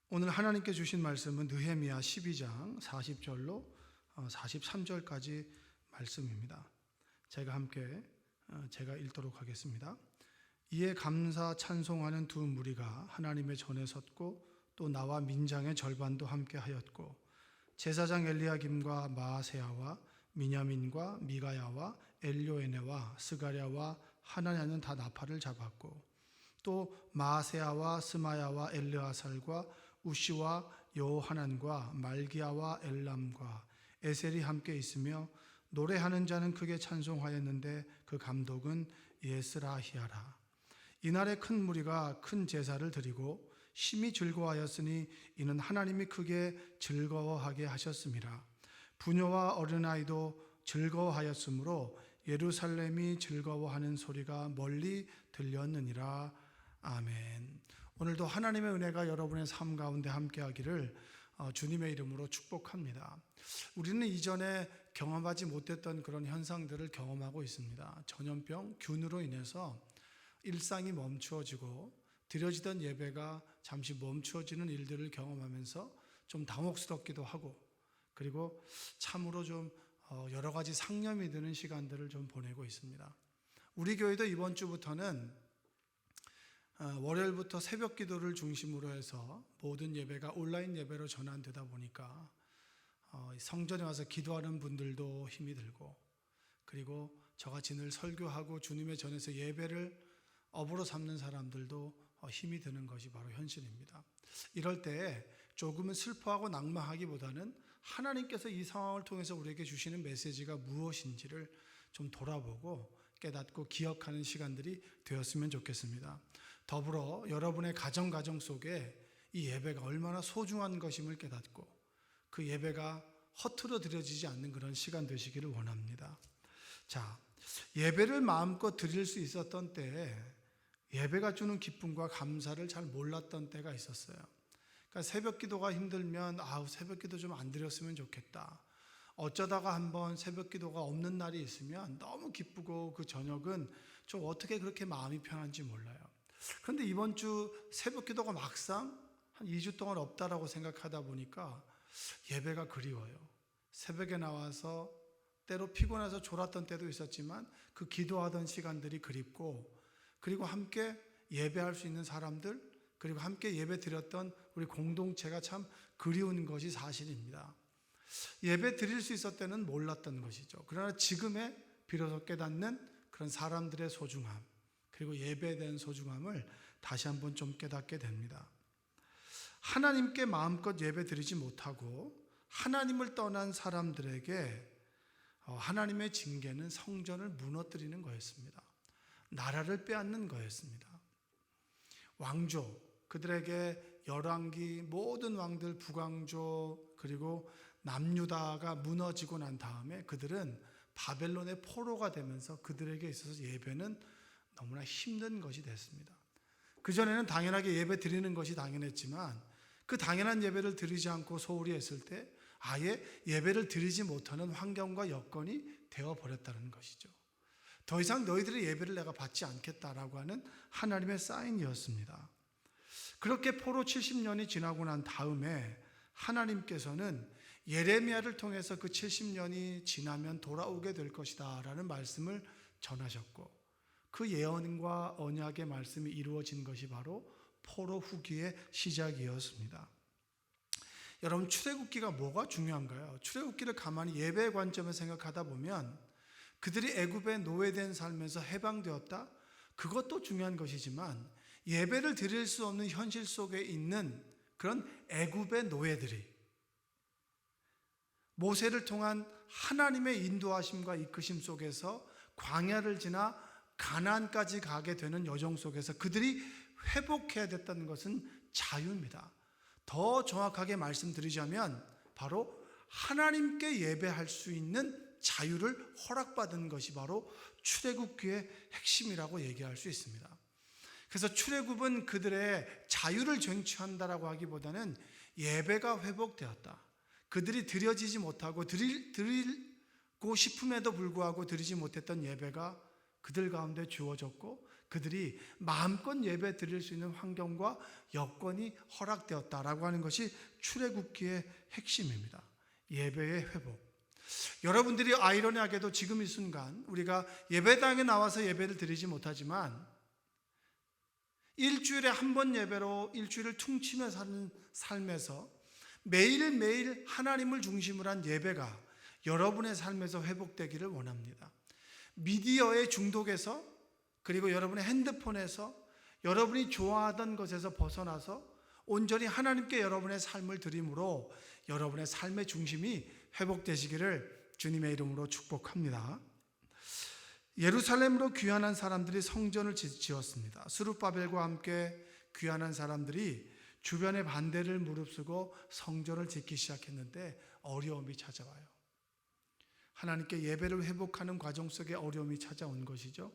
오늘 하나님께 주신 말씀은 느헤미야 12장 40절로 43절까지 말씀입니다. 제가 읽도록 하겠습니다. 이에 감사 찬송하는 두 무리가 하나님의 전에 섰고 또 나와 민장의 절반도 함께 하였고 제사장 엘리야김과 마아세야와 미냐민과 미가야와 엘요에네와 스가랴와 하나냐는 다 나팔을 잡았고 또 마아세야와 스마야와 엘르아살과 우시와 여호하난과 말기야와 엘람과 에셀이 함께 있으며 노래하는 자는 크게 찬송하였는데 그 감독은 예스라히야라. 이날에 큰 무리가 큰 제사를 드리고 심히 즐거워하였으니 이는 하나님이 크게 즐거워하게 하셨음이라. 부녀와 어린아이도 즐거워하였으므로 예루살렘이 즐거워하는 소리가 멀리 들렸느니라. 아멘. 오늘도 하나님의 은혜가 여러분의 삶 가운데 함께하기를 주님의 이름으로 축복합니다. 우리는 이전에 경험하지 못했던 그런 현상들을 경험하고 있습니다. 전염병, 균으로 인해서 일상이 멈추어지고 드려지던 예배가 잠시 멈추어지는 일들을 경험하면서 좀 당혹스럽기도 하고, 그리고 참으로 좀 여러 가지 상념이 드는 시간들을 좀 보내고 있습니다. 우리 교회도 이번 주부터는 월요일부터 새벽 기도를 중심으로 해서 모든 예배가 온라인 예배로 전환되다 보니까 성전에 와서 기도하는 분들도 힘이 들고, 그리고 저같이 늘 설교하고 주님의 전에서 예배를 업으로 삼는 사람들도 힘이 드는 것이 바로 현실입니다. 이럴 때 조금은 슬퍼하고 낙망하기보다는 하나님께서 이 상황을 통해서 우리에게 주시는 메시지가 무엇인지를 좀 돌아보고 깨닫고 기억하는 시간들이 되었으면 좋겠습니다. 더불어 여러분의 가정 속에 이 예배가 얼마나 소중한 것임을 깨닫고 그 예배가 허투루 드려지지 않는 그런 시간 되시기를 원합니다. 자, 예배를 마음껏 드릴 수 있었던 때에 예배가 주는 기쁨과 감사를 잘 몰랐던 때가 있었어요. 그러니까 새벽 기도가 힘들면 새벽 기도 좀 안 드렸으면 좋겠다. 어쩌다가 한번 새벽 기도가 없는 날이 있으면 너무 기쁘고 그 저녁은 좀 어떻게 그렇게 마음이 편한지 몰라요. 그런데 이번 주 새벽 기도가 막상 한 2주 동안 없다라고 생각하다 보니까 예배가 그리워요. 새벽에 나와서 때로 피곤해서 졸았던 때도 있었지만 그 기도하던 시간들이 그립고, 그리고 함께 예배할 수 있는 사람들, 그리고 함께 예배 드렸던 우리 공동체가 참 그리운 것이 사실입니다. 예배 드릴 수 있었을 때는 몰랐던 것이죠. 그러나 지금에 비로소 깨닫는 그런 사람들의 소중함, 그리고 예배에 대한 소중함을 다시 한번 좀 깨닫게 됩니다. 하나님께 마음껏 예배 드리지 못하고 하나님을 떠난 사람들에게 하나님의 징계는 성전을 무너뜨리는 거였습니다. 나라를 빼앗는 거였습니다. 왕조, 그들에게 열왕기 모든 왕들 북왕조 그리고 남유다가 무너지고 난 다음에 그들은 바벨론의 포로가 되면서 그들에게 있어서 예배는 너무나 힘든 것이 됐습니다. 그전에는 당연하게 예배 드리는 것이 당연했지만 그 당연한 예배를 드리지 않고 소홀히 했을 때 아예 예배를 드리지 못하는 환경과 여건이 되어버렸다는 것이죠. 더 이상 너희들의 예배를 내가 받지 않겠다라고 하는 하나님의 사인이었습니다. 그렇게 포로 70년이 지나고 난 다음에 하나님께서는 예레미야를 통해서 그 70년이 지나면 돌아오게 될 것이다 라는 말씀을 전하셨고, 그 예언과 언약의 말씀이 이루어진 것이 바로 포로 후기의 시작이었습니다. 여러분, 출애굽기가 뭐가 중요한가요? 출애굽기를 가만히 예배의 관점에서 생각하다 보면 그들이 애굽에 노예된 삶에서 해방되었다? 그것도 중요한 것이지만 예배를 드릴 수 없는 현실 속에 있는 그런 애굽의 노예들이 모세를 통한 하나님의 인도하심과 이끄심 속에서 광야를 지나 가나안까지 가게 되는 여정 속에서 그들이 회복해야 됐다는 것은 자유입니다. 더 정확하게 말씀드리자면 바로 하나님께 예배할 수 있는 자유를 허락받은 것이 바로 출애굽기의 핵심이라고 얘기할 수 있습니다. 그래서 출애굽은 그들의 자유를 쟁취한다라고 하기보다는 예배가 회복되었다. 그들이 드려지지 못하고 드리고 싶음에도 불구하고 드리지 못했던 예배가 그들 가운데 주어졌고 그들이 마음껏 예배 드릴 수 있는 환경과 여건이 허락되었다라고 하는 것이 출애굽기의 핵심입니다. 예배의 회복. 여러분들이 아이러니하게도 지금 이 순간 우리가 예배당에 나와서 예배를 드리지 못하지만 일주일에 한 번 예배로 일주일을 퉁치며 사는 삶에서 매일매일 하나님을 중심으로 한 예배가 여러분의 삶에서 회복되기를 원합니다. 미디어의 중독에서, 그리고 여러분의 핸드폰에서, 여러분이 좋아하던 것에서 벗어나서 온전히 하나님께 여러분의 삶을 드림으로 여러분의 삶의 중심이 회복되시기를 주님의 이름으로 축복합니다. 예루살렘으로 귀환한 사람들이 성전을 지었습니다. 스룹바벨과 함께 귀환한 사람들이 주변의 반대를 무릅쓰고 성전을 짓기 시작했는데 어려움이 찾아와요. 하나님께 예배를 회복하는 과정 속에 어려움이 찾아온 것이죠.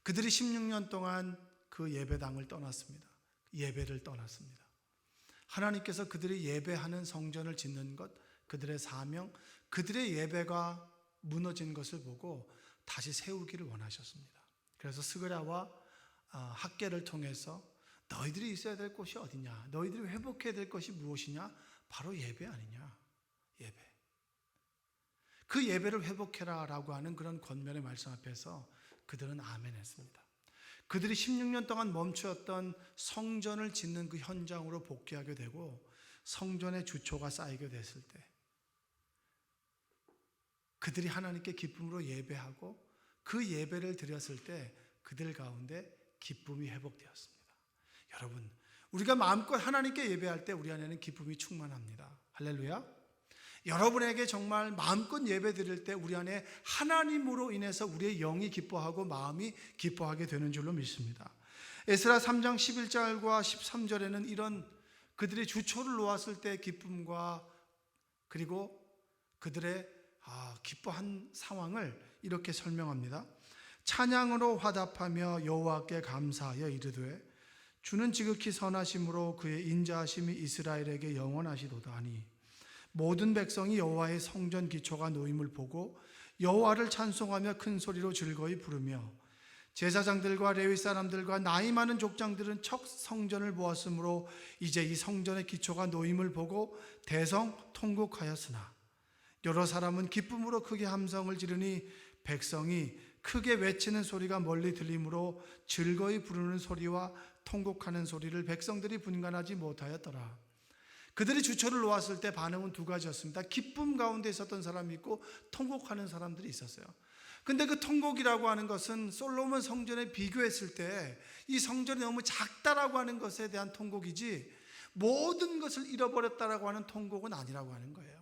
그들이 16년 동안 그 예배당을 떠났습니다. 예배를 떠났습니다. 하나님께서 그들이 예배하는 성전을 짓는 것, 그들의 사명, 그들의 예배가 무너진 것을 보고 다시 세우기를 원하셨습니다. 그래서 스그랴와 학개를 통해서 너희들이 있어야 될 곳이 어디냐, 너희들이 회복해야 될 것이 무엇이냐, 바로 예배 아니냐. 예배. 그 예배를 회복해라 라고 하는 그런 권면의 말씀 앞에서 그들은 아멘 했습니다. 그들이 16년 동안 멈추었던 성전을 짓는 그 현장으로 복귀하게 되고 성전의 주초가 쌓이게 됐을 때 그들이 하나님께 기쁨으로 예배하고 그 예배를 드렸을 때 그들 가운데 기쁨이 회복되었습니다. 여러분, 우리가 마음껏 하나님께 예배할 때 우리 안에는 기쁨이 충만합니다. 할렐루야. 여러분에게 정말 마음껏 예배 드릴 때 우리 안에 하나님으로 인해서 우리의 영이 기뻐하고 마음이 기뻐하게 되는 줄로 믿습니다. 에스라 3장 11절과 13절에는 이런 그들이 주초를 놓았을 때 기쁨과 그리고 그들의 기뻐한 상황을 이렇게 설명합니다. 찬양으로 화답하며 여호와께 감사하여 이르되 주는 지극히 선하심으로 그의 인자하심이 이스라엘에게 영원하시도다 하니 모든 백성이 여호와의 성전 기초가 놓임을 보고 여호와를 찬송하며 큰 소리로 즐거이 부르며 제사장들과 레위 사람들과 나이 많은 족장들은 첫 성전을 보았으므로 이제 이 성전의 기초가 놓임을 보고 대성 통곡하였으나 여러 사람은 기쁨으로 크게 함성을 지르니 백성이 크게 외치는 소리가 멀리 들리므로 즐거이 부르는 소리와 통곡하는 소리를 백성들이 분간하지 못하였더라. 그들이 주초를 놓았을 때 반응은 두 가지였습니다. 기쁨 가운데 있었던 사람이 있고 통곡하는 사람들이 있었어요. 근데 그 통곡이라고 하는 것은 솔로몬 성전에 비교했을 때 이 성전이 너무 작다라고 하는 것에 대한 통곡이지 모든 것을 잃어버렸다라고 하는 통곡은 아니라고 하는 거예요.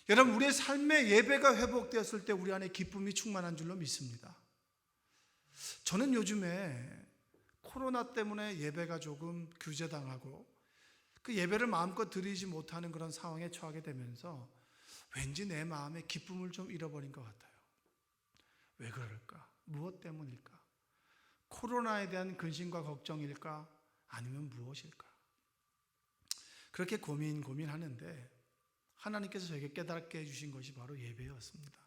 여러분, 우리의 삶의 예배가 회복되었을 때 우리 안에 기쁨이 충만한 줄로 믿습니다. 저는 요즘에 코로나 때문에 예배가 조금 규제당하고 그 예배를 마음껏 드리지 못하는 그런 상황에 처하게 되면서 왠지 내 마음의 기쁨을 좀 잃어버린 것 같아요. 왜 그럴까? 무엇 때문일까? 코로나에 대한 근심과 걱정일까? 아니면 무엇일까? 그렇게 고민하는데 하나님께서 저에게 깨닫게 해주신 것이 바로 예배였습니다.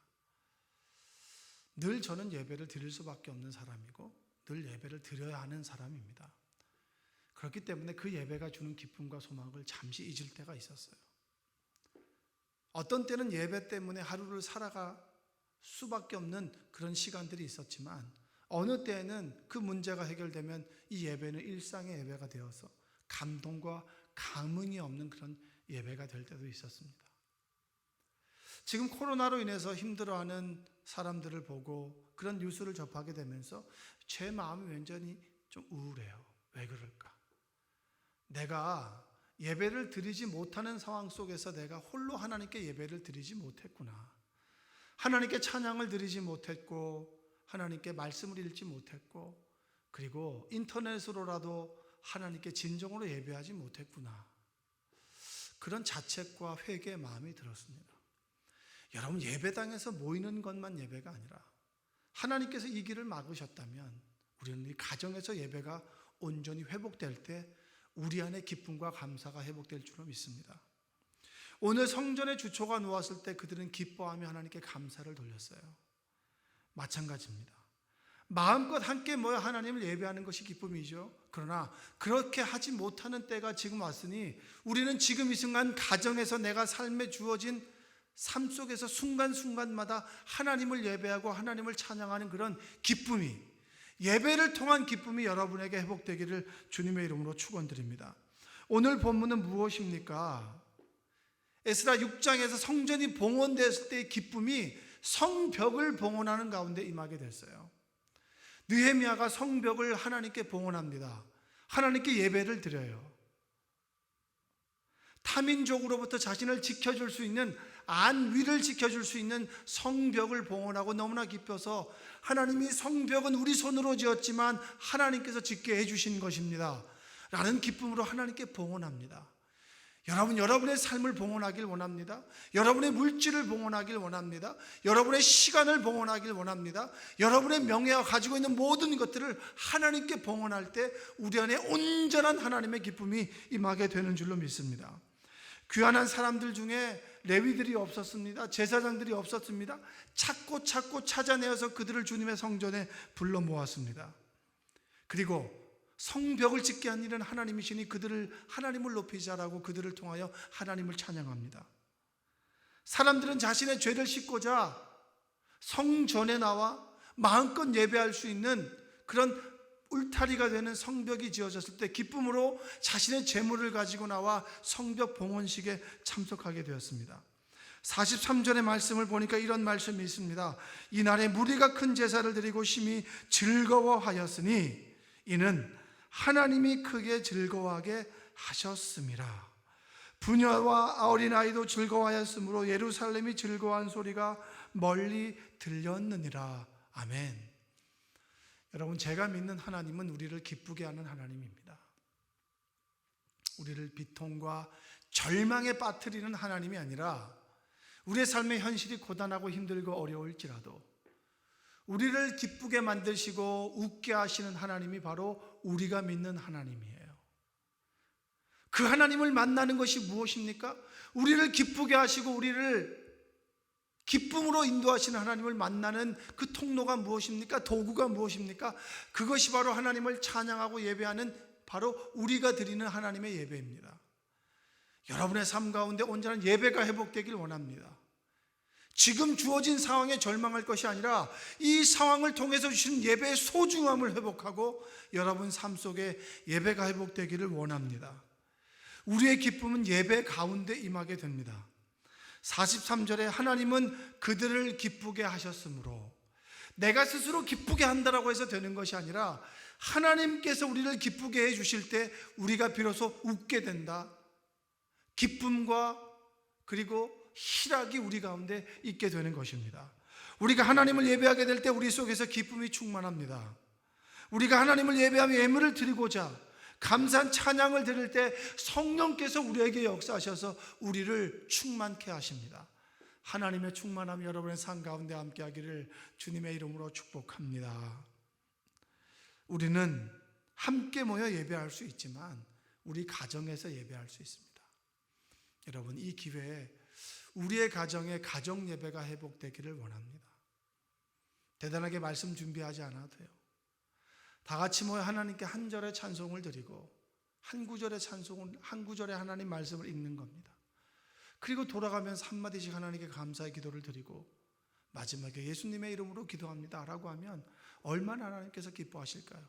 늘 저는 예배를 드릴 수밖에 없는 사람이고 늘 예배를 드려야 하는 사람입니다. 그렇기 때문에 그 예배가 주는 기쁨과 소망을 잠시 잊을 때가 있었어요. 어떤 때는 예배 때문에 하루를 살아갈 수밖에 없는 그런 시간들이 있었지만 어느 때에는 그 문제가 해결되면 이 예배는 일상의 예배가 되어서 감동과 감흥이 없는 그런 예배가 될 때도 있었습니다. 지금 코로나로 인해서 힘들어하는 사람들을 보고 그런 뉴스를 접하게 되면서 제 마음이 완전히 좀 우울해요. 왜 그럴까? 내가 예배를 드리지 못하는 상황 속에서 내가 홀로 하나님께 예배를 드리지 못했구나. 하나님께 찬양을 드리지 못했고 하나님께 말씀을 읽지 못했고 그리고 인터넷으로라도 하나님께 진정으로 예배하지 못했구나. 그런 자책과 회개의 마음이 들었습니다. 여러분, 예배당에서 모이는 것만 예배가 아니라 하나님께서 이 길을 막으셨다면 우리는 이 가정에서 예배가 온전히 회복될 때 우리 안에 기쁨과 감사가 회복될 줄로 믿습니다. 오늘 성전의 주초가 놓았을 때 그들은 기뻐하며 하나님께 감사를 돌렸어요. 마찬가지입니다. 마음껏 함께 모여 하나님을 예배하는 것이 기쁨이죠. 그러나 그렇게 하지 못하는 때가 지금 왔으니 우리는 지금 이 순간 가정에서 내가 삶에 주어진 삶 속에서 순간순간마다 하나님을 예배하고 하나님을 찬양하는 그런 기쁨이, 예배를 통한 기쁨이 여러분에게 회복되기를 주님의 이름으로 축원드립니다. 오늘 본문은 무엇입니까? 에스라 6장에서 성전이 봉헌되었을 때의 기쁨이 성벽을 봉헌하는 가운데 임하게 됐어요. 느헤미야가 성벽을 하나님께 봉헌합니다. 하나님께 예배를 드려요. 타민족으로부터 자신을 지켜줄 수 있는, 안위를 지켜줄 수 있는 성벽을 봉헌하고 너무나 기뻐서 하나님이 성벽은 우리 손으로 지었지만 하나님께서 짓게 해주신 것입니다 라는 기쁨으로 하나님께 봉헌합니다. 여러분, 여러분의 삶을 봉헌하길 원합니다. 여러분의 물질을 봉헌하길 원합니다. 여러분의 시간을 봉헌하길 원합니다. 여러분의 명예와 가지고 있는 모든 것들을 하나님께 봉헌할 때 우리 안에 온전한 하나님의 기쁨이 임하게 되는 줄로 믿습니다. 귀환한 사람들 중에 레위들이 없었습니다. 제사장들이 없었습니다. 찾고 찾아내어서 그들을 주님의 성전에 불러 모았습니다. 그리고 성벽을 짓게 한 일은 하나님이시니 그들을, 하나님을 높이자라고 그들을 통하여 하나님을 찬양합니다. 사람들은 자신의 죄를 씻고자 성전에 나와 마음껏 예배할 수 있는 그런 울타리가 되는 성벽이 지어졌을 때 기쁨으로 자신의 재물을 가지고 나와 성벽 봉헌식에 참석하게 되었습니다. 43절의 말씀을 보니까 이런 말씀이 있습니다. 이날에 무리가 큰 제사를 드리고 심히 즐거워하였으니 이는 하나님이 크게 즐거워하게 하셨음이라. 부녀와 어린아이도 즐거워하였으므로 예루살렘이 즐거워한 소리가 멀리 들렸느니라. 아멘. 여러분, 제가 믿는 하나님은 우리를 기쁘게 하는 하나님입니다. 우리를 비통과 절망에 빠뜨리는 하나님이 아니라 우리의 삶의 현실이 고단하고 힘들고 어려울지라도 우리를 기쁘게 만드시고 웃게 하시는 하나님이 바로 우리가 믿는 하나님이에요. 그 하나님을 만나는 것이 무엇입니까? 우리를 기쁘게 하시고 우리를 기쁨으로 인도하시는 하나님을 만나는 그 통로가 무엇입니까? 도구가 무엇입니까? 그것이 바로 하나님을 찬양하고 예배하는 바로 우리가 드리는 하나님의 예배입니다. 여러분의 삶 가운데 온전한 예배가 회복되길 원합니다. 지금 주어진 상황에 절망할 것이 아니라 이 상황을 통해서 주시는 예배의 소중함을 회복하고 여러분 삶 속에 예배가 회복되기를 원합니다. 우리의 기쁨은 예배 가운데 임하게 됩니다. 43절에 하나님은 그들을 기쁘게 하셨으므로, 내가 스스로 기쁘게 한다라고 해서 되는 것이 아니라 하나님께서 우리를 기쁘게 해주실 때 우리가 비로소 웃게 된다. 기쁨과 그리고 희락이 우리 가운데 있게 되는 것입니다. 우리가 하나님을 예배하게 될 때 우리 속에서 기쁨이 충만합니다. 우리가 하나님을 예배하며 예물을 드리고자 감사한 찬양을 드릴 때 성령께서 우리에게 역사하셔서 우리를 충만케 하십니다. 하나님의 충만함이 여러분의 삶 가운데 함께 하기를 주님의 이름으로 축복합니다. 우리는 함께 모여 예배할 수 있지만 우리 가정에서 예배할 수 있습니다. 여러분, 이 기회에 우리의 가정에 가정 예배가 회복되기를 원합니다. 대단하게 말씀 준비하지 않아도 돼요. 다 같이 모여 하나님께 한 절의 찬송을 드리고 한 구절의 찬송을, 한 구절의 하나님 말씀을 읽는 겁니다. 그리고 돌아가면서 한마디씩 하나님께 감사의 기도를 드리고 마지막에 예수님의 이름으로 기도합니다 라고 하면 얼마나 하나님께서 기뻐하실까요?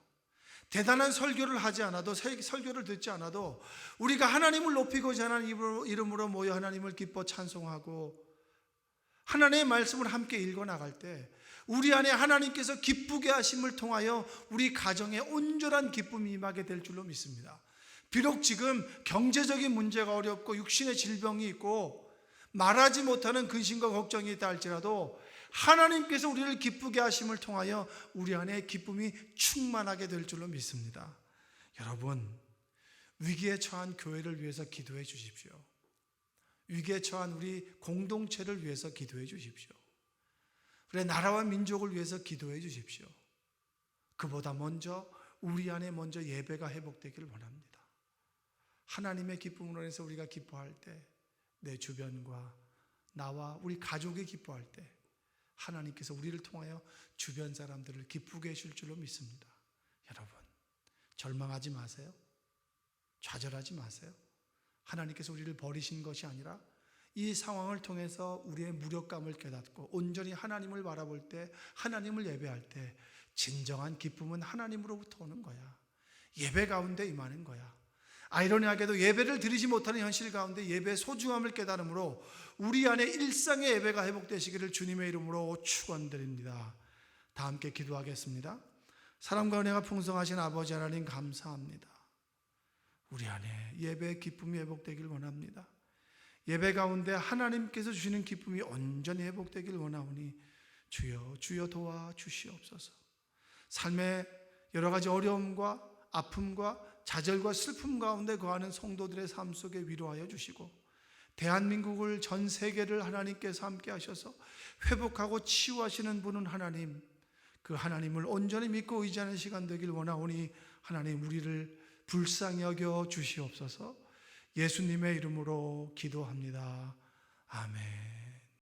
대단한 설교를 하지 않아도, 설교를 듣지 않아도 우리가 하나님을 높이고자 하는 이름으로 모여 하나님을 기뻐 찬송하고 하나님의 말씀을 함께 읽어나갈 때 우리 안에 하나님께서 기쁘게 하심을 통하여 우리 가정에 온전한 기쁨이 임하게 될 줄로 믿습니다. 비록 지금 경제적인 문제가 어렵고 육신의 질병이 있고 말하지 못하는 근심과 걱정이 있다 할지라도 하나님께서 우리를 기쁘게 하심을 통하여 우리 안에 기쁨이 충만하게 될 줄로 믿습니다. 여러분, 위기에 처한 교회를 위해서 기도해 주십시오. 위기에 처한 우리 공동체를 위해서 기도해 주십시오. 그래, 나라와 민족을 위해서 기도해 주십시오. 그보다 먼저 우리 안에 먼저 예배가 회복되기를 원합니다. 하나님의 기쁨으로 인해서 우리가 기뻐할 때 내 주변과 나와 우리 가족이 기뻐할 때 하나님께서 우리를 통하여 주변 사람들을 기쁘게 해줄 줄로 믿습니다. 여러분, 절망하지 마세요. 좌절하지 마세요. 하나님께서 우리를 버리신 것이 아니라 이 상황을 통해서 우리의 무력감을 깨닫고 온전히 하나님을 바라볼 때, 하나님을 예배할 때 진정한 기쁨은 하나님으로부터 오는 거야. 예배 가운데 임하는 거야. 아이러니하게도 예배를 드리지 못하는 현실 가운데 예배의 소중함을 깨달음으로 우리 안에 일상의 예배가 회복되시기를 주님의 이름으로 축원드립니다. 다 함께 기도하겠습니다. 사랑과 은혜가 풍성하신 아버지 하나님 감사합니다. 우리 안에 예배의 기쁨이 회복되길 원합니다. 예배 가운데 하나님께서 주시는 기쁨이 온전히 회복되길 원하오니 주여 도와주시옵소서. 삶의 여러 가지 어려움과 아픔과 좌절과 슬픔 가운데 거하는 성도들의 삶 속에 위로하여 주시고, 대한민국을, 전 세계를 하나님께서 함께 하셔서 회복하고 치유하시는 분은 하나님, 그 하나님을 온전히 믿고 의지하는 시간 되길 원하오니 하나님 우리를 불쌍히 여겨 주시옵소서. 예수님의 이름으로 기도합니다. 아멘.